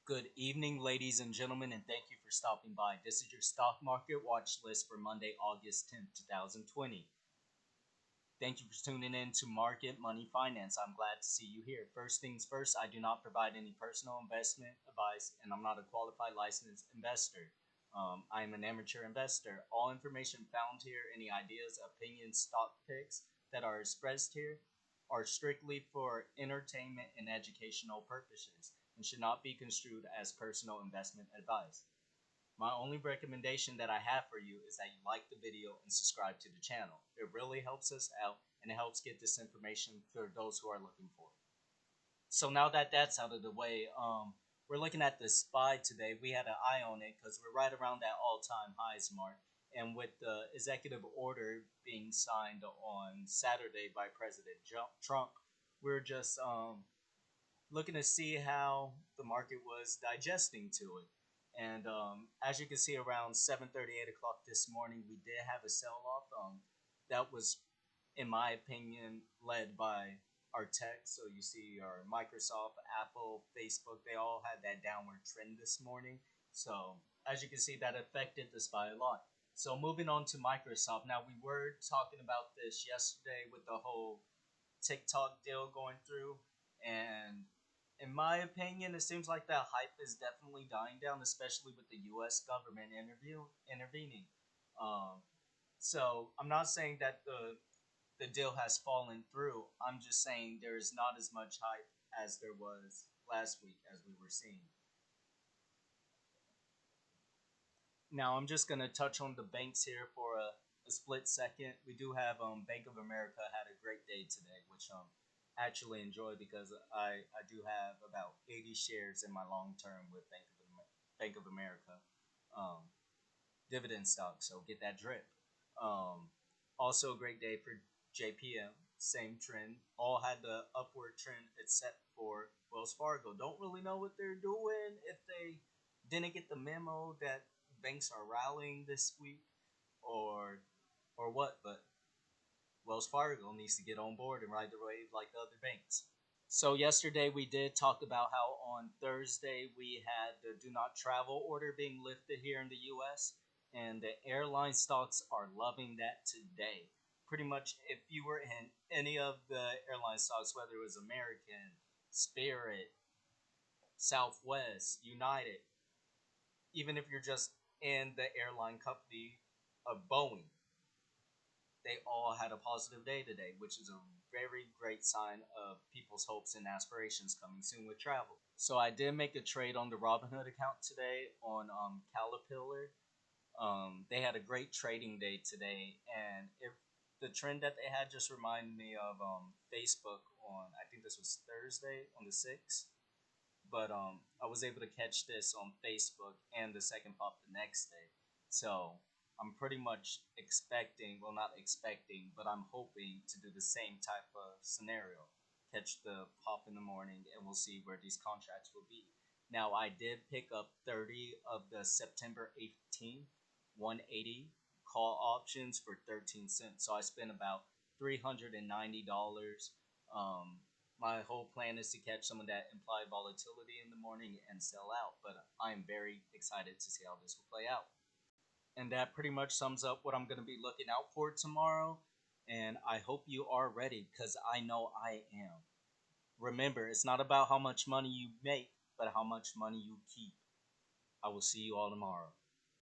Good evening, ladies and gentlemen, and thank you for stopping by. This is your stock market watch list for Monday, August 10th, 2020. Thank you for tuning in to Market Money Finance. I'm glad to see you here. First things first, I do not provide any personal investment advice, and I'm not a qualified licensed investor. I am an amateur investor. All information found here, any ideas, opinions, stock picks that are expressed here are strictly for entertainment and educational purposes and should not be construed as personal investment advice. My only recommendation that I have for you is that you like the video and subscribe to the channel. It really helps us out and it helps get this information for those who are looking for it. So now that that's out of the way, we're looking at the SPY today. We had an eye on it because we're right around that all-time highs mark. And with the executive order being signed on Saturday by President Trump, we're just looking to see how the market was digesting to it. And as you can see, around 7:30, 8 o'clock this morning, we did have a sell-off. That was, in my opinion, led by our tech. So you see our Microsoft, Apple, Facebook, they all had that downward trend this morning. So as you can see, that affected the SPY a lot. So moving on to Microsoft. Now, we were talking about this yesterday with the whole TikTok deal going through. And in my opinion, it seems like that hype is definitely dying down, especially with the U.S. government intervening. Um, so I'm not saying that the deal has fallen through. I'm just saying there is not as much hype as there was last week as we were seeing. Now I'm just gonna touch on the banks here for a split second. We do have Bank of America had a great day today, which actually enjoy because I do have about 80 shares in my long term with Bank of America um, dividend stock. So get that drip. Um, Also a great day for JPM. Same trend. All had the upward trend except for Wells Fargo. Don't really know what they're doing if they didn't get the memo that banks are rallying this week or what, but Wells Fargo needs to get on board and ride the wave like the other banks. So yesterday we did talk about how on Thursday we had the do not travel order being lifted here in the US, and the airline stocks are loving that today. Pretty much if you were in any of the airline stocks, whether it was American, Spirit, Southwest, United, even if you're just in the airline company of Boeing, they all had a positive day today, which is a very great sign of people's hopes and aspirations coming soon with travel. So I did make a trade on the Robinhood account today on Caterpillar. They had a great trading day today, and if the trend that they had just reminded me of Facebook on, I think this was Thursday on the 6th. But I was able to catch this on Facebook and the second pop the next day. So I'm pretty much expecting, well, not expecting, but I'm hoping to do the same type of scenario. Catch the pop in the morning, and we'll see where these contracts will be. Now, I did pick up 30 of the September 18th 180 call options for 13 cents. So I spent about $390. My whole plan is to catch some of that implied volatility in the morning and sell out, but I'm very excited to see how this will play out. And that pretty much sums up what I'm going to be looking out for tomorrow. And I hope you are ready because I know I am. Remember, it's not about how much money you make, but how much money you keep. I will see you all tomorrow.